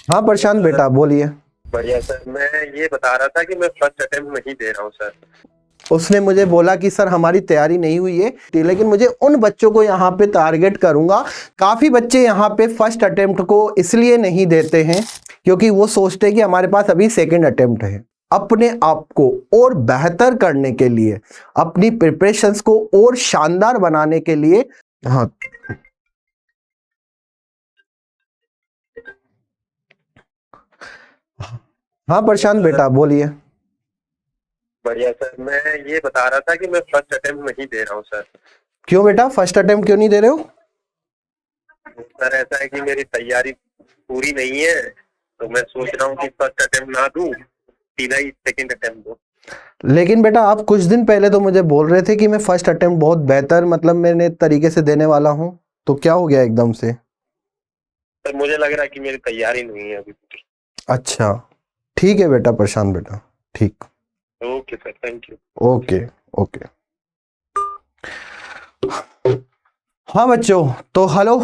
हाँ प्रशांत बेटा बोलिए। बढ़िया सर। मैं ये बता रहा था कि मैं फर्स्ट अटेम्प्ट नहीं दे रहा हूँ सर। उसने मुझे बोला कि सर हमारी तैयारी नहीं हुई है, लेकिन मुझे उन बच्चों को यहाँ पे टारगेट करूंगा। काफ़ी बच्चे यहाँ पे फर्स्ट अटेम्प्ट को इसलिए नहीं देते हैं क्योंकि वो सोचते हैं कि हमारे पास अभी सेकंड अटेम्प्ट है। अपने आप को और बेहतर करने के लिए, अपनी प्रिपरेशंस को और शानदार बनाने के लिए। हाँ हाँ प्रशांत बेटा बोलिए। बढ़िया सर। मैं ये बता रहा था कि मैं फर्स्ट अटेम्प्ट नहीं दे रहा हूँ सर। क्यों बेटा फर्स्ट अटेम्प्ट क्यों नहीं दे रहे हो? सर ऐसा है कि मेरी तैयारी पूरी नहीं है, तो मैं सोच रहा हूँ कि फर्स्ट अटेम्प्ट ना दूं, सीधा ही सेकंड अटेम्प्ट दूं। लेकिन बेटा आप कुछ दिन पहले तो मुझे बोल रहे थे कि मैं फर्स्ट अटेम्प्ट बहुत बेहतर मतलब मैंने तरीके से देने वाला हूँ, तो क्या हो गया एकदम से? सर मुझे लग रहा है कि मेरी तैयारी नहीं है अभी। अच्छा ठीक है बेटा प्रशांत बेटा, ठीक। Okay sir, thank you. Okay okay. हाँ बच्चों, तो हेलो,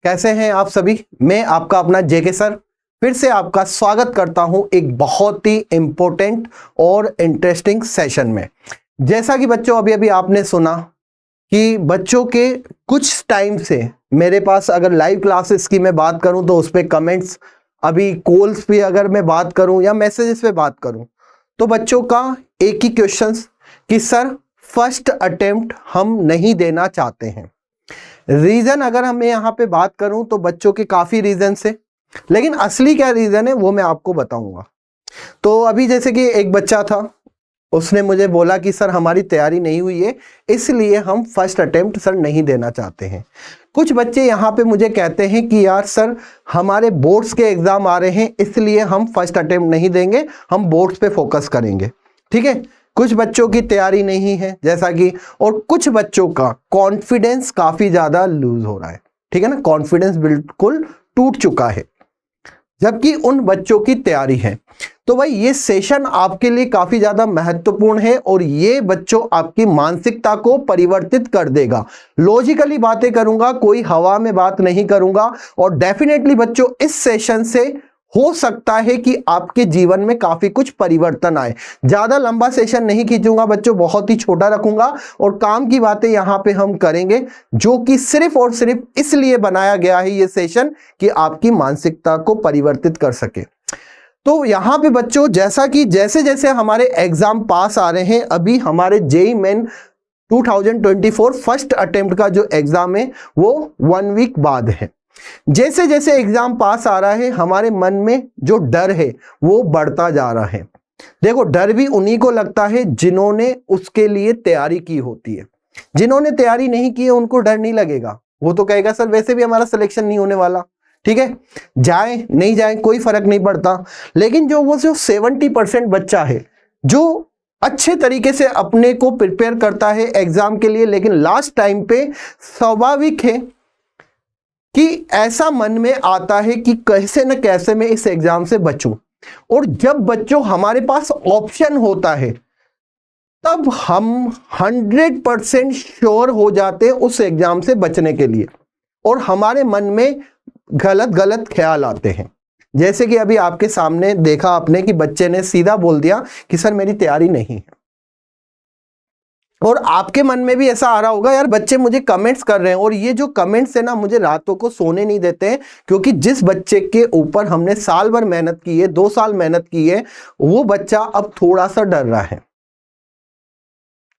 कैसे हैं आप सभी? मैं आपका अपना जेके सर फिर से आपका स्वागत करता हूं एक बहुत ही इंपॉर्टेंट और इंटरेस्टिंग सेशन में। जैसा कि बच्चों अभी अभी आपने सुना कि बच्चों के कुछ टाइम से मेरे पास, अगर लाइव क्लासेस की मैं बात करूं तो उस पर कमेंट्स, अभी कॉल्स पे अगर मैं बात करूं या मैसेजेस पे बात करूं, तो बच्चों का एक ही क्वेश्चन कि सर फर्स्ट अटेम्प्ट हम नहीं देना चाहते हैं। रीजन अगर हम यहाँ पे बात करूं तो बच्चों के काफी रीजन है, लेकिन असली क्या रीजन है वो मैं आपको बताऊंगा। तो अभी जैसे कि एक बच्चा था, उसने मुझे बोला कि सर हमारी तैयारी नहीं हुई है, इसलिए हम फर्स्ट अटेम्प्ट सर नहीं देना चाहते हैं। कुछ बच्चे यहाँ पे मुझे कहते हैं कि यार सर हमारे बोर्ड्स के एग्जाम आ रहे हैं, इसलिए हम फर्स्ट अटेम्प्ट नहीं देंगे, हम बोर्ड्स पे फोकस करेंगे। ठीक है, कुछ बच्चों की तैयारी नहीं है जैसा कि, और कुछ बच्चों का कॉन्फिडेंस काफी ज्यादा लूज हो रहा है। ठीक है ना, कॉन्फिडेंस बिल्कुल टूट चुका है, जबकि उन बच्चों की तैयारी है। तो भाई ये सेशन आपके लिए काफी ज्यादा महत्वपूर्ण है और ये बच्चों आपकी मानसिकता को परिवर्तित कर देगा। लॉजिकली बातें करूंगा, कोई हवा में बात नहीं करूंगा, और डेफिनेटली बच्चों इस सेशन से हो सकता है कि आपके जीवन में काफी कुछ परिवर्तन आए। ज्यादा लंबा सेशन नहीं खींचूंगा बच्चों, बहुत ही छोटा रखूंगा और काम की बातें यहां पे हम करेंगे, जो कि सिर्फ और सिर्फ इसलिए बनाया गया है ये सेशन कि आपकी मानसिकता को परिवर्तित कर सके। तो यहां पे बच्चों जैसा कि जैसे जैसे हमारे एग्जाम पास आ रहे हैं, अभी हमारे जेईई मेन 2024 फर्स्ट अटेम्प्ट का जो एग्जाम है वो 1 वीक बाद है। जैसे जैसे एग्जाम पास आ रहा है, हमारे मन में जो डर है वो बढ़ता जा रहा है। देखो डर भी उन्हीं को लगता है जिन्होंने उसके लिए तैयारी की होती है। जिन्होंने तैयारी नहीं की है उनको डर नहीं लगेगा, वो तो कहेगा सर वैसे भी हमारा सिलेक्शन नहीं होने वाला, ठीक है, जाए नहीं जाए कोई फर्क नहीं पड़ता। लेकिन जो 70% बच्चा है जो अच्छे तरीके से अपने को प्रिपेयर करता है एग्जाम के लिए, लेकिन लास्ट टाइम पे स्वाभाविक है कि ऐसा मन में आता है कि कैसे न कैसे मैं इस एग्जाम से बचूं। और जब बच्चों हमारे पास ऑप्शन होता है तब हम 100% श्योर हो जाते हैं उस एग्जाम से बचने के लिए, और हमारे मन में गलत गलत ख्याल आते हैं। जैसे कि अभी आपके सामने देखा आपने कि बच्चे ने सीधा बोल दिया कि सर मेरी तैयारी नहीं है, और आपके मन में भी ऐसा आ रहा होगा यार बच्चे मुझे कमेंट्स कर रहे हैं, और ये जो कमेंट्स है ना मुझे रातों को सोने नहीं देते हैं, क्योंकि जिस बच्चे के ऊपर हमने साल भर मेहनत की है, 2 साल मेहनत की है, वो बच्चा अब थोड़ा सा डर रहा है,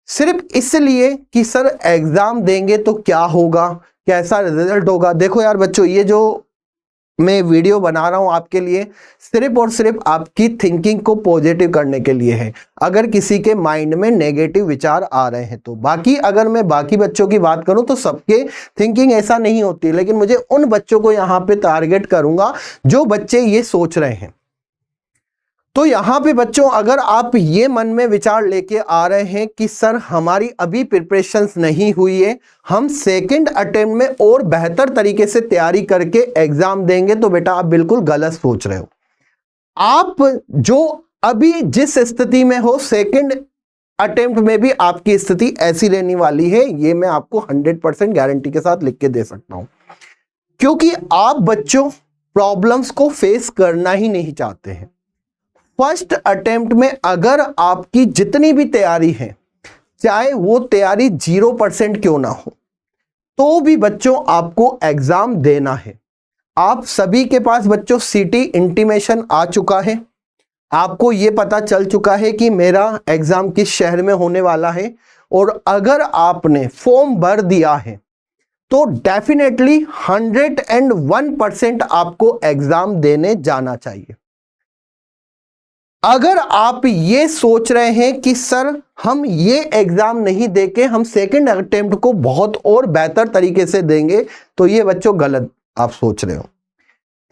सिर्फ इसलिए कि सर एग्जाम देंगे तो क्या होगा, कैसा रिजल्ट होगा। देखो यार बच्चों, ये जो मैं वीडियो बना रहा हूं आपके लिए सिर्फ और सिर्फ आपकी थिंकिंग को पॉजिटिव करने के लिए है, अगर किसी के माइंड में नेगेटिव विचार आ रहे हैं तो। बाकी अगर मैं बाकी बच्चों की बात करूं तो सबके थिंकिंग ऐसा नहीं होती, लेकिन मुझे उन बच्चों को यहां पे टारगेट करूंगा जो बच्चे ये सोच रहे हैं। तो यहां पे बच्चों अगर आप ये मन में विचार लेके आ रहे हैं कि सर हमारी अभी प्रिपरेशंस नहीं हुई है, हम सेकंड अटेम्प्ट में और बेहतर तरीके से तैयारी करके एग्जाम देंगे, तो बेटा आप बिल्कुल गलत सोच रहे हो। आप जो अभी जिस स्थिति में हो, सेकंड अटेम्प्ट में भी आपकी स्थिति ऐसी रहने वाली है, ये मैं आपको 100% गारंटी के साथ लिख के दे सकता हूं। क्योंकि आप बच्चों प्रॉब्लम्स को फेस करना ही नहीं चाहते हैं। फर्स्ट अटेम्प्ट में अगर आपकी जितनी भी तैयारी है, चाहे वो तैयारी 0% क्यों ना हो, तो भी बच्चों आपको एग्जाम देना है। आप सभी के पास बच्चों सिटी इंटीमेशन आ चुका है, आपको ये पता चल चुका है कि मेरा एग्जाम किस शहर में होने वाला है, और अगर आपने फॉर्म भर दिया है तो डेफिनेटली 101% आपको एग्जाम देने जाना चाहिए। अगर आप ये सोच रहे हैं कि सर हम ये एग्जाम नहीं देके हम सेकंड अटेम्प्ट को बहुत और बेहतर तरीके से देंगे, तो ये बच्चों गलत आप सोच रहे हो।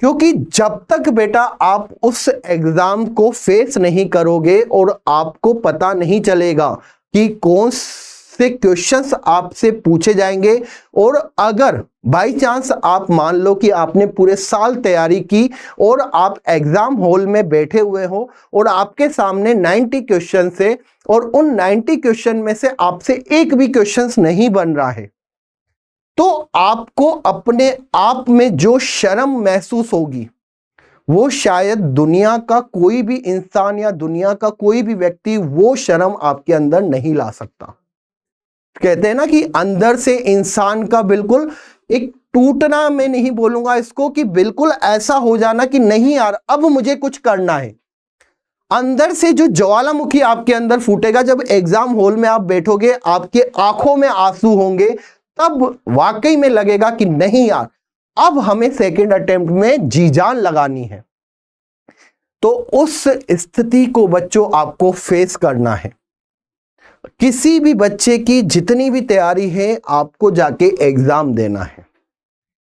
क्योंकि जब तक बेटा आप उस एग्जाम को फेस नहीं करोगे और आपको पता नहीं चलेगा कि कौन से क्वेश्चंस आपसे पूछे जाएंगे, और अगर बाय चांस आप मान लो कि आपने पूरे साल तैयारी की और आप एग्जाम हॉल में बैठे हुए हो और आपके सामने 90 क्वेश्चन है और उन 90 क्वेश्चन में से आपसे एक भी क्वेश्चन नहीं बन रहा है, तो आपको अपने आप में जो शर्म महसूस होगी वो शायद दुनिया का कोई भी इंसान या दुनिया का कोई भी व्यक्ति वो शर्म आपके अंदर नहीं ला सकता। कहते हैं ना कि अंदर से इंसान का बिल्कुल एक टूटना, मैं नहीं बोलूंगा इसको, कि बिल्कुल ऐसा हो जाना कि नहीं यार अब मुझे कुछ करना है। अंदर से जो ज्वालामुखी आपके अंदर फूटेगा, जब एग्जाम हॉल में आप बैठोगे, आपके आंखों में आंसू होंगे, तब वाकई में लगेगा कि नहीं यार अब हमें सेकंड अटेम्प्ट में जी जान लगानी है। तो उस स्थिति को बच्चों आपको फेस करना है। किसी भी बच्चे की जितनी भी तैयारी है आपको जाके एग्जाम देना है,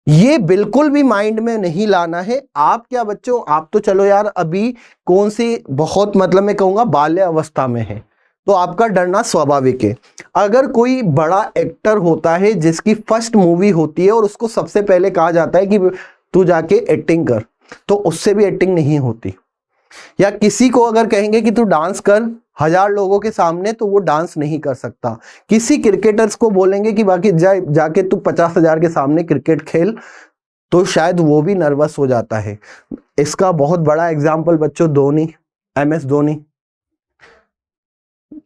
ये बिल्कुल भी माइंड में नहीं लाना है। आप क्या बच्चों, आप तो चलो यार अभी कौन सी बहुत मतलब मैं कहूंगा बाल्य अवस्था में है, तो आपका डरना स्वाभाविक है। अगर कोई बड़ा एक्टर होता है जिसकी फर्स्ट मूवी होती है और उसको सबसे पहले कहा जाता है कि तू जाके एक्टिंग कर, तो उससे भी एक्टिंग नहीं होती। या किसी को अगर कहेंगे कि तू डांस कर 1000 लोगों के सामने, तो वो डांस नहीं कर सकता। किसी क्रिकेटर्स को बोलेंगे कि बाकी जाके तू 50,000 के सामने क्रिकेट खेल, तो शायद वो भी नर्वस हो जाता है। इसका बहुत बड़ा एग्जाम्पल बच्चों धोनी, MS धोनी,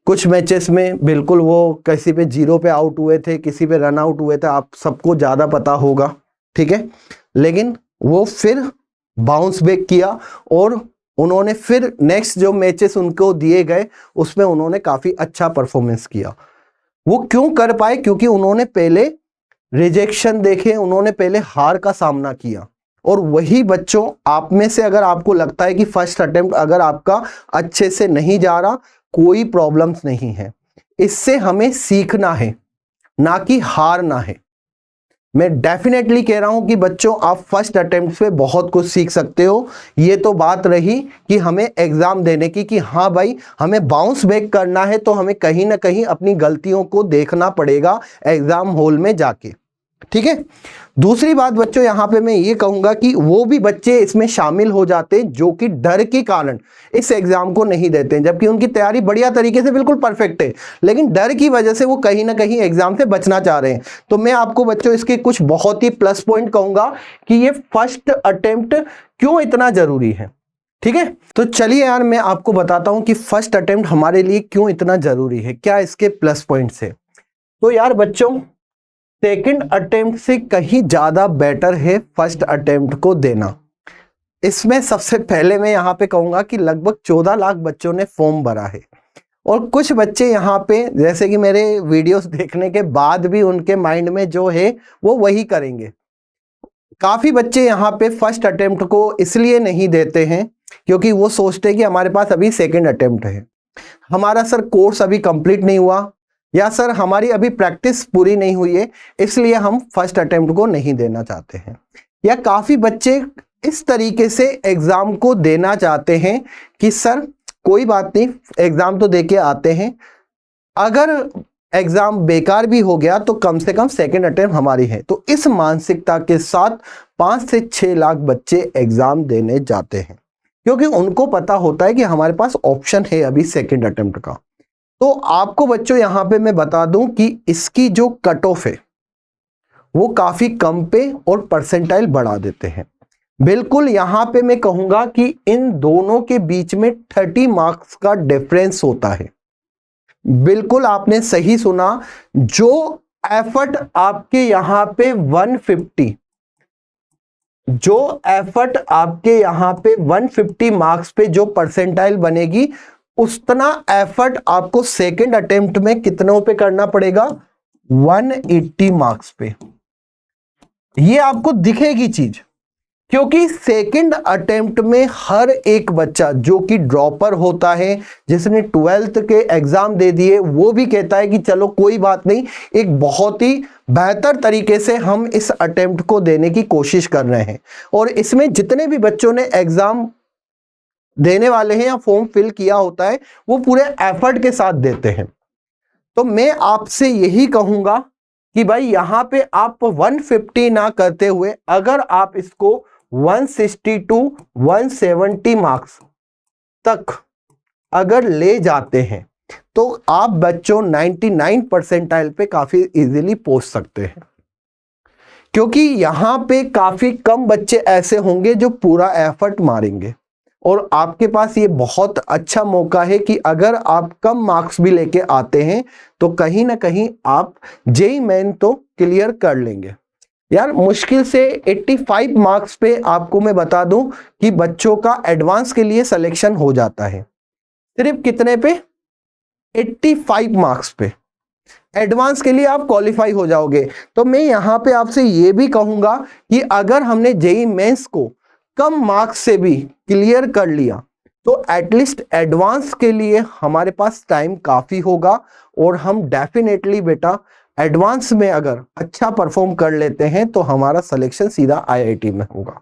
कुछ मैचेस में बिल्कुल वो किसी पे 0 पे आउट हुए थे, किसी पे रन आउट हुए थे, आप सबको ज्यादा पता होगा, ठीक है। लेकिन वो फिर बाउंस बैक किया और उन्होंने फिर नेक्स्ट जो मैचेस उनको दिए गए उसमें उन्होंने काफी अच्छा परफॉर्मेंस किया। वो क्यों कर पाए? क्योंकि उन्होंने पहले रिजेक्शन देखे, उन्होंने पहले हार का सामना किया। और वही बच्चों आप में से अगर आपको लगता है कि फर्स्ट अटेम्प्ट अगर आपका अच्छे से नहीं जा रहा, कोई प्रॉब्लम्स नहीं है, इससे हमें सीखना है ना कि हारना है। मैं डेफिनेटली कह रहा हूं कि बच्चों आप फर्स्ट अटेम्प्ट पे बहुत कुछ सीख सकते हो। ये तो बात रही कि हमें एग्जाम देने की, कि हाँ भाई हमें बाउंस बैक करना है, तो हमें कहीं ना कहीं अपनी गलतियों को देखना पड़ेगा एग्जाम हॉल में जाके, ठीक है। दूसरी बात बच्चों यहां पे मैं ये कहूंगा कि वो भी बच्चे इसमें शामिल हो जाते हैं जो कि डर के कारण इस एग्जाम को नहीं देते हैं, जबकि उनकी तैयारी बढ़िया तरीके से बिल्कुल परफेक्ट है, लेकिन डर की वजह से वो कहीं ना कहीं एग्जाम से बचना चाह रहे हैं। तो मैं आपको बच्चों इसके कुछ बहुत ही प्लस पॉइंट कहूंगा कि ये फर्स्ट अटेम्प्ट क्यों इतना जरूरी है, ठीक है। तो चलिए यार मैं आपको बताता हूं कि फर्स्ट अटेम्प्ट हमारे लिए क्यों इतना जरूरी है, क्या इसके प्लस पॉइंट्स है। तो यार बच्चों सेकंड अटेम्प्ट से कहीं ज्यादा बेटर है फर्स्ट अटेम्प्ट को देना। इसमें सबसे पहले मैं यहाँ पे कहूंगा कि लगभग 14 लाख बच्चों ने फॉर्म भरा है, और कुछ बच्चे यहाँ पे जैसे कि मेरे वीडियोस देखने के बाद भी उनके माइंड में जो है वो वही करेंगे। काफी बच्चे यहाँ पे फर्स्ट अटेम्प्ट को इसलिए नहीं देते हैं क्योंकि वो सोचते हैं कि हमारे पास अभी सेकंड अटेम्प्ट है, हमारा सर कोर्स अभी कंप्लीट नहीं हुआ, या सर हमारी अभी प्रैक्टिस पूरी नहीं हुई है, इसलिए हम फर्स्ट अटेम्प्ट को नहीं देना चाहते हैं। या काफी बच्चे इस तरीके से एग्जाम को देना चाहते हैं कि सर कोई बात नहीं, एग्जाम तो देके आते हैं, अगर एग्जाम बेकार भी हो गया तो कम से कम सेकंड अटेम्प्ट हमारी है। तो इस मानसिकता के साथ 5 से 6 लाख बच्चे एग्जाम देने जाते हैं, क्योंकि उनको पता होता है कि हमारे पास ऑप्शन है अभी सेकंड अटेम्प्ट का। तो आपको बच्चों यहां पे मैं बता दूं कि इसकी जो कट ऑफ है वो काफी कम पे और परसेंटाइल बढ़ा देते हैं। बिल्कुल यहां पे मैं कहूंगा कि इन दोनों के बीच में 30 मार्क्स का डिफरेंस होता है। बिल्कुल आपने सही सुना, जो एफर्ट आपके यहां पे 150, जो एफर्ट आपके यहां पे 150 मार्क्स पे जो परसेंटाइल बनेगी, उतना एफर्ट आपको सेकंड अटेम्प्ट में कितनों पे करना पड़ेगा, 180 मार्क्स पे। ये आपको दिखेगी चीज, क्योंकि सेकंड अटेम्प्ट में हर एक बच्चा जो कि ड्रॉपर होता है, जिसने 12th के एग्जाम दे दिए, वो भी कहता है कि चलो कोई बात नहीं, एक बहुत ही बेहतर तरीके से हम इस अटेम्प्ट को देने की कोशिश कर रहे हैं। और इसमें जितने भी बच्चों ने एग्जाम देने वाले हैं या फॉर्म फिल किया होता है, वो पूरे एफर्ट के साथ देते हैं। तो मैं आपसे यही कहूंगा कि भाई यहां पे आप 150 ना करते हुए अगर आप इसको 160 टू 170 मार्क्स तक अगर ले जाते हैं तो आप बच्चों 99 परसेंटाइल पे काफी इजीली पहुंच सकते हैं। क्योंकि यहां पे काफी कम बच्चे ऐसे होंगे जो पूरा एफर्ट मारेंगे, और आपके पास ये बहुत अच्छा मौका है कि अगर आप कम मार्क्स भी लेके आते हैं तो कहीं ना कहीं आप जेईई मेन तो क्लियर कर लेंगे। यार मुश्किल से 85 मार्क्स पे आपको मैं बता दूं कि बच्चों का एडवांस के लिए सिलेक्शन हो जाता है। सिर्फ कितने पे, 85 मार्क्स पे एडवांस के लिए आप क्वालिफाई हो जाओगे। तो मैं यहां पे आपसे ये भी कहूंगा कि अगर हमने जेईई मेंस को कम मार्क्स से भी क्लियर कर लिया तो एटलीस्ट एडवांस के लिए हमारे पास टाइम काफी होगा, और हम डेफिनेटली बेटा एडवांस में अगर अच्छा परफॉर्म कर लेते हैं तो हमारा सिलेक्शन सीधा आईआईटी में होगा।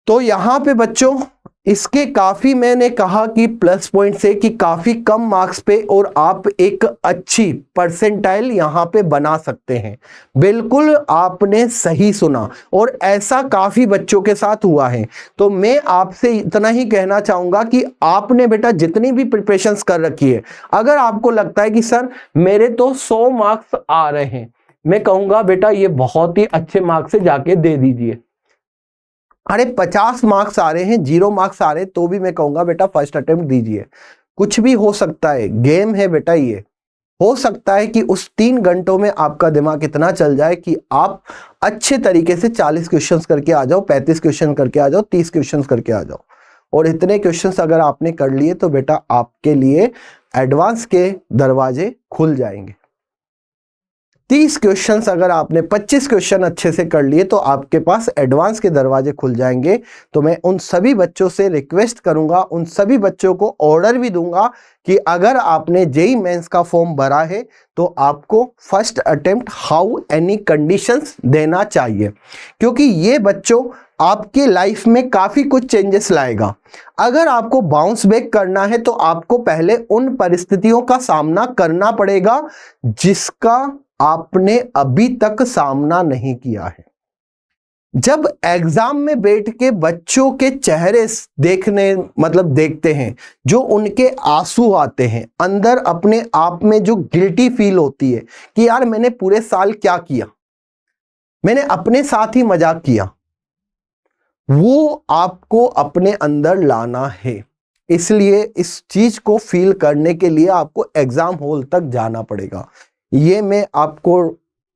तो यहां पे बच्चों इसके काफी मैंने कहा कि प्लस पॉइंट से कि काफी कम मार्क्स पे और आप एक अच्छी परसेंटाइल यहां पे बना सकते हैं। बिल्कुल आपने सही सुना, और ऐसा काफी बच्चों के साथ हुआ है। तो मैं आपसे इतना ही कहना चाहूंगा कि आपने बेटा जितनी भी प्रिपरेशंस कर रखी है, अगर आपको लगता है कि सर मेरे तो 100 मार्क्स आ रहे हैं, मैं कहूंगा बेटा ये बहुत ही अच्छे मार्क्स से जाके दे दीजिए। अरे 50 मार्क्स आ रहे हैं, 0 मार्क्स आ रहे हैं, तो भी मैं कहूंगा बेटा फर्स्ट अटेम्प्ट दीजिए। कुछ भी हो सकता है, गेम है बेटा। ये हो सकता है कि उस 3 घंटों में आपका दिमाग इतना चल जाए कि आप अच्छे तरीके से 40 क्वेश्चंस करके आ जाओ, 35 क्वेश्चन करके आ जाओ, 30 क्वेश्चंस करके आ जाओ। और इतने क्वेश्चंस अगर आपने कर लिए तो बेटा आपके लिए एडवांस के दरवाजे खुल जाएंगे। 30 क्वेश्चंस अगर आपने 25 क्वेश्चन अच्छे से कर लिए तो आपके पास एडवांस के दरवाजे खुल जाएंगे। तो मैं उन सभी बच्चों से रिक्वेस्ट करूंगा, उन सभी बच्चों को ऑर्डर भी दूंगा कि अगर आपने जेईई मेंस का फॉर्म भरा है तो आपको first attempt how any conditions देना चाहिए, क्योंकि ये बच्चों आपके लाइफ में काफी कुछ चेंजेस लाएगा। अगर आपको बाउंस बैक करना है तो आपको पहले उन परिस्थितियों का सामना करना पड़ेगा जिसका आपने अभी तक सामना नहीं किया है। जब एग्जाम में बैठ के बच्चों के चेहरे देखते हैं, जो उनके आंसू आते हैं अंदर, अपने आप में जो गिल्टी फील होती है कि यार मैंने पूरे साल क्या किया, मैंने अपने साथ ही मजाक किया, वो आपको अपने अंदर लाना है। इसलिए इस चीज को फील करने के लिए आपको एग्जाम हॉल तक जाना पड़ेगा। ये मैं आपको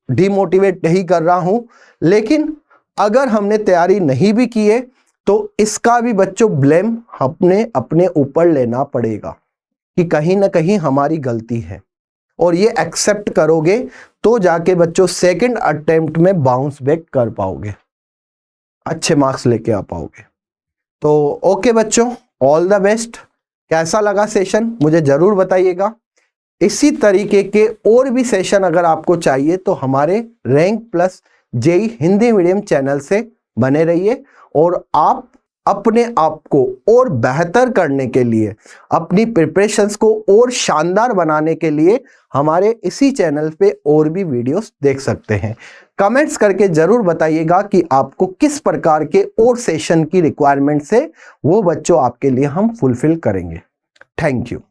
डिमोटिवेट नहीं कर रहा हूं, लेकिन अगर हमने तैयारी नहीं भी की है तो इसका भी बच्चों ब्लेम अपने ऊपर लेना पड़ेगा कि कहीं ना कहीं हमारी गलती है, और ये एक्सेप्ट करोगे तो जाके बच्चों सेकंड अटेम्प्ट में बाउंस बैक कर पाओगे, अच्छे मार्क्स लेके आ पाओगे। तो ओके बच्चों, ऑल द बेस्ट। कैसा लगा सेशन मुझे जरूर बताइएगा। इसी तरीके के और भी सेशन अगर आपको चाहिए तो हमारे rank plus JEE Hindi medium channel से बने रहिए, और आप अपने आप को और बेहतर करने के लिए, अपनी प्रिपरेशंस को और शानदार बनाने के लिए हमारे इसी चैनल पे और भी वीडियोस देख सकते हैं। कमेंट्स करके जरूर बताइएगा कि आपको किस प्रकार के और सेशन की रिक्वायरमेंट से वो बच्चों आपके लिए हम फुलफिल करेंगे। Thank you.